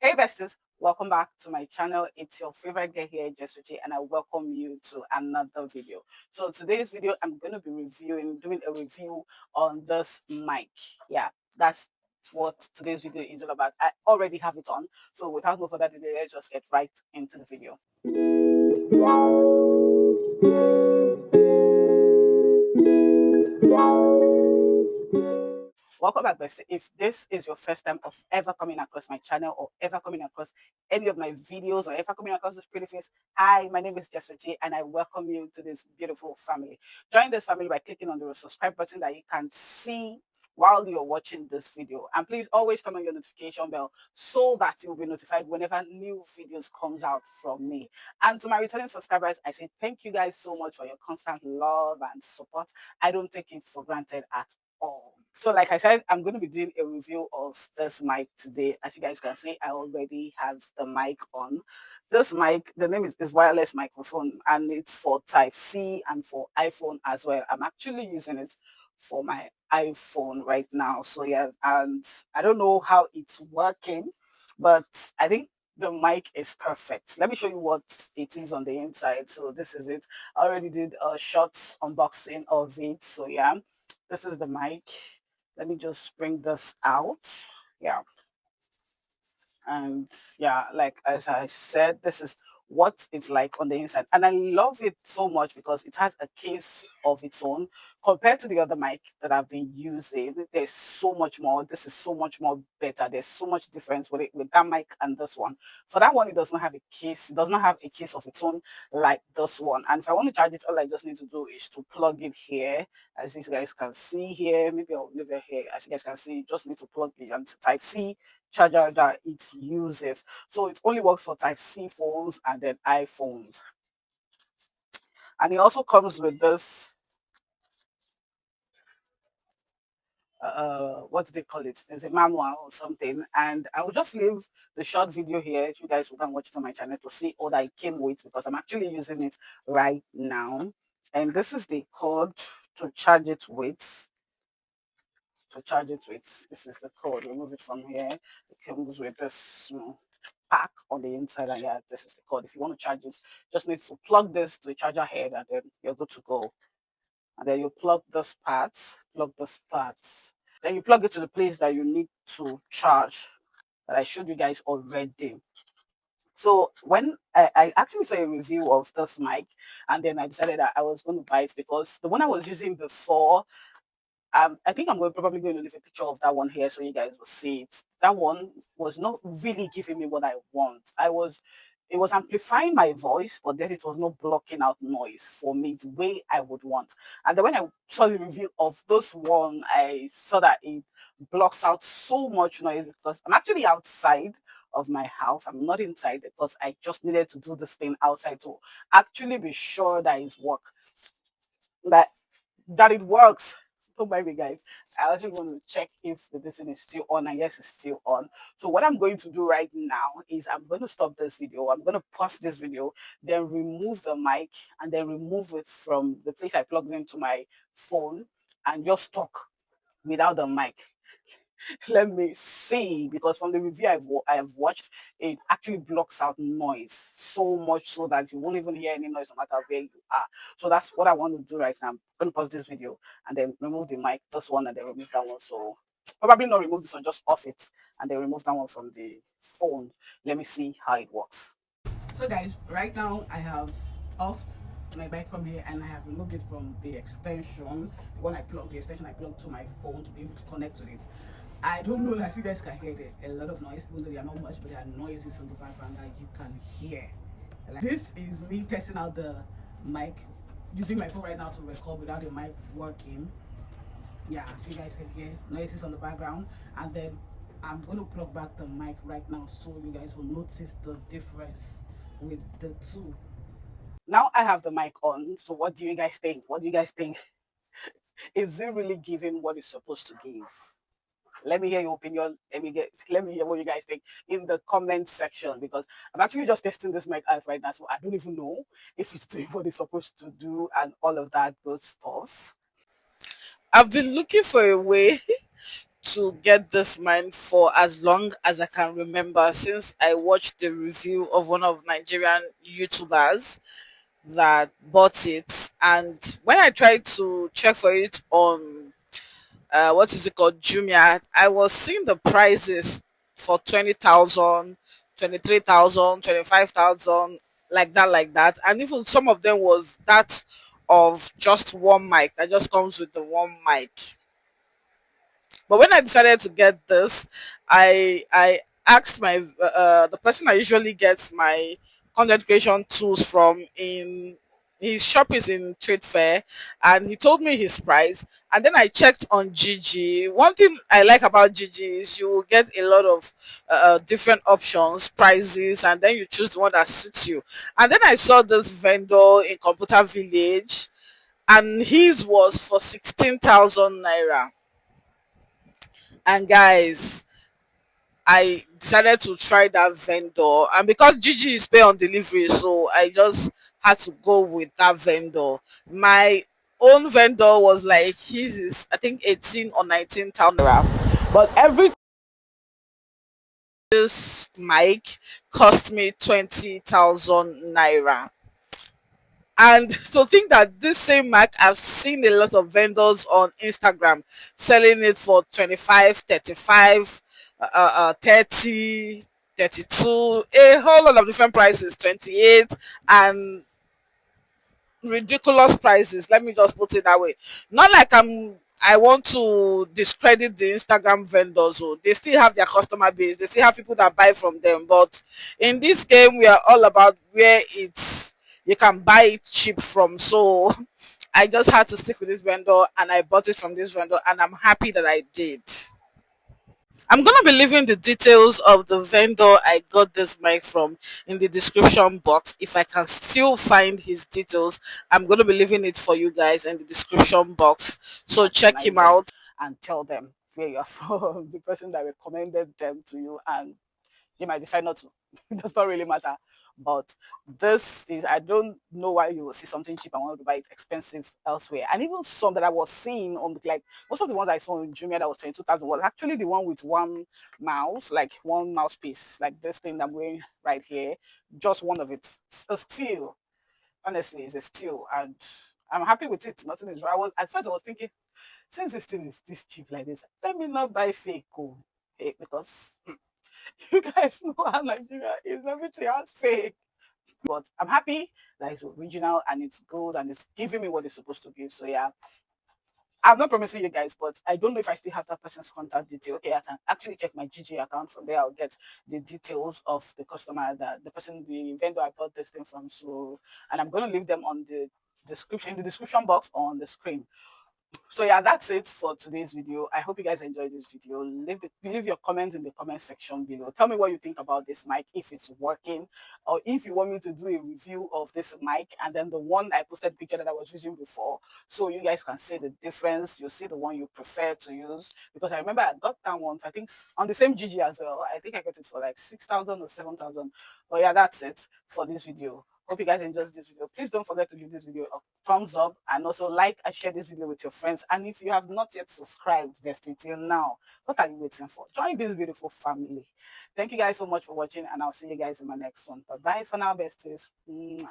Hey besties, welcome back to my channel. It's your favorite girl here, J13, and I welcome you to another video. So today's video, I'm going to be doing a review on this mic. Yeah, that's what today's video is all about. I already have it on. So without no further delay, let's just get right into the video. Welcome back, bestie. If this is your first time of ever coming across my channel or ever coming across any of my videos or ever coming across this pretty face, hi, my name is J13 and I welcome you to this beautiful family. Join this family by clicking on the subscribe button that you can see while you're watching this video, and please always turn on your notification bell so that you'll be notified whenever new videos comes out from me. And to my returning subscribers, I say thank you guys so much for your constant love and support. I don't take it for granted at all. So like I said, I'm going to be doing a review of this mic today. As you guys can see, I already have the mic on. This mic, the name is wireless microphone, and it's for type C and for iPhone as well. I'm actually using it for my iPhone right now. So yeah, and I don't know how it's working, but I think the mic is perfect. Let me show you what it is on the inside. So this is it. I already did a short unboxing of it. So yeah, this is the mic. Let me just bring this out. Yeah. And yeah, like as I said, this is what it's like on the inside, and I love it so much because it has a case of its own compared to the other mic that I've been using. There's so much more. This is so much more better. There's so much difference with it, with that mic and this one. For that one, it does not have a case. It does not have a case of its own like this one. And if I want to charge it, all I just need to do is to plug it here. As you guys can see here, maybe I'll leave it here. As you guys can see, you just need to plug it and type C charger that it uses. So it only works for type C phones and then iPhones. And it also comes with this what do they call it? There's a manual or something. And I will just leave the short video here if you guys will can watch it on my channel to see all that it came with, because I'm actually using it right now. And this is the code to charge it with. This is the code. Remove it from here. It comes with this pack on the inside, and yeah, this is the code. If you want to charge it, just need to plug this to the charger head, and then you're good to go. And then you plug this part, then you plug it to the place that you need to charge, that I showed you guys already. So when I actually saw a review of this mic, and then I decided that I was going to buy it because the one I was using before, I think probably going to leave a picture of that one here so you guys will see it. That one was not really giving me what I want. It was amplifying my voice, but then it was not blocking out noise for me the way I would want. And then when I saw the review of this one, I saw that it blocks out so much noise because I'm actually outside of my house. I'm not inside because I just needed to do this thing outside to actually be sure that it's that that it works. Don't mind me, guys. I actually want to check if the thing is still on, and yes, it's still on. So what I'm going to do right now is I'm going to stop this video. I'm going to pause this video, then remove the mic, and then remove it from the place I plugged into my phone, and just talk without the mic. Let me see, because from the review I've watched, it actually blocks out noise so much so that you won't even hear any noise no matter where you are. So that's what I want to do right now. I'm going to pause this video and then remove the mic, this one, and then remove that one. So probably not remove this one, just off it, and then remove that one from the phone. Let me see how it works. So guys, right now I have offed my bike from here and I have removed it from the extension. When I plug the extension, I plug to my phone to be able to connect to it. I don't know that you guys can hear a lot of noise, even though they are not much, but there are noises in the background that you can hear. Like, this is me testing out the mic, using my phone right now to record without the mic working. Yeah, so you guys can hear noises on the background, and then I'm going to plug back the mic right now so you guys will notice the difference with the two. Now I have the mic on, so what do you guys think? What do you guys think? Is it really giving what it's supposed to give? Let me hear your opinion. Let me hear what you guys think in the comment section, because I'm actually just testing this mic out right now, so I don't even know if it's doing what it's supposed to do and all of that good stuff. I've been looking for a way to get this mic for as long as I can remember, since I watched the review of one of Nigerian YouTubers that bought it. And when I tried to check for it on what is it called, Jumia, I was seeing the prices for 20,000, 23,000, 25,000, like that. And even some of them was that of just one mic that just comes with the one mic. But when I decided to get this, I asked my the person I usually get my content creation tools from, in his shop is in Trade Fair, and he told me his price. And then I checked on Gigi. One thing I like about Gigi is you will get a lot of different options, prices, and then you choose the one that suits you. And then I saw this vendor in Computer Village, and his was for 16,000 naira. And guys, I decided to try that vendor, and because Gigi is pay on delivery, so I just had to go with that vendor. My own vendor was like, his is I think 18 or 19,000 naira, but every this mic cost me 20,000 naira. And to think that this same mic, I've seen a lot of vendors on Instagram selling it for 25, 35, 30, 32, a whole lot of different prices, 28, and ridiculous prices. Let me just put it that way. Not like I want to discredit the Instagram vendors. Oh, they still have their customer base. They still have people that buy from them. But in this game, we are all about where it's you can buy it cheap from. So I just had to stick with this vendor, and I bought it from this vendor, and I'm happy that I did. I'm gonna be leaving the details of the vendor I got this mic from in the description box. If I can still find his details, I'm gonna be leaving it for you guys in the description box. So check him out and tell them where you're from, the person that recommended them to you, and you might decide not to. It does not really matter. But this is, I don't know why you will see something cheap and want to buy it expensive elsewhere. And even some that I was seeing on, like most of the ones I saw in Jumia that was 22,000 was actually the one with one mouse, like one mouthpiece, like this thing that I'm wearing right here. Just one of it. It's a steal. Honestly, it's a steal. And I'm happy with it. Nothing is wrong. At first I was thinking, since this thing is this cheap like this, let me not buy fake. Oh, because you guys know how Nigeria is, everything has fake. But I'm happy that it's original and it's good and it's giving me what it's supposed to give. So yeah, I'm not promising you guys, but I don't know if I still have that person's contact detail. Okay, I can actually check my GG account. From there I'll get the details of the customer, that the person, the vendor I bought this thing from. So, and I'm going to leave them on the description, in the description box on the screen. So yeah, that's it for today's video. I hope you guys enjoyed this video. Leave your comments in the comment section below. Tell me what you think about this mic, if it's working, or if you want me to do a review of this mic and then the one I posted picture that I was using before, so you guys can see the difference. You'll see the one you prefer to use, because I remember I got that one, I think on the same GG as well. I think I got it for like 6,000 or 7,000. But yeah, that's it for this video. Hope you guys enjoyed this video. Please don't forget to give this video a thumbs up, and also like and share this video with your friends. And if you have not yet subscribed, bestie, till now, what are you waiting for? Join this beautiful family. Thank you guys so much for watching, and I'll see you guys in my next one. Bye bye for now, besties. Mwah.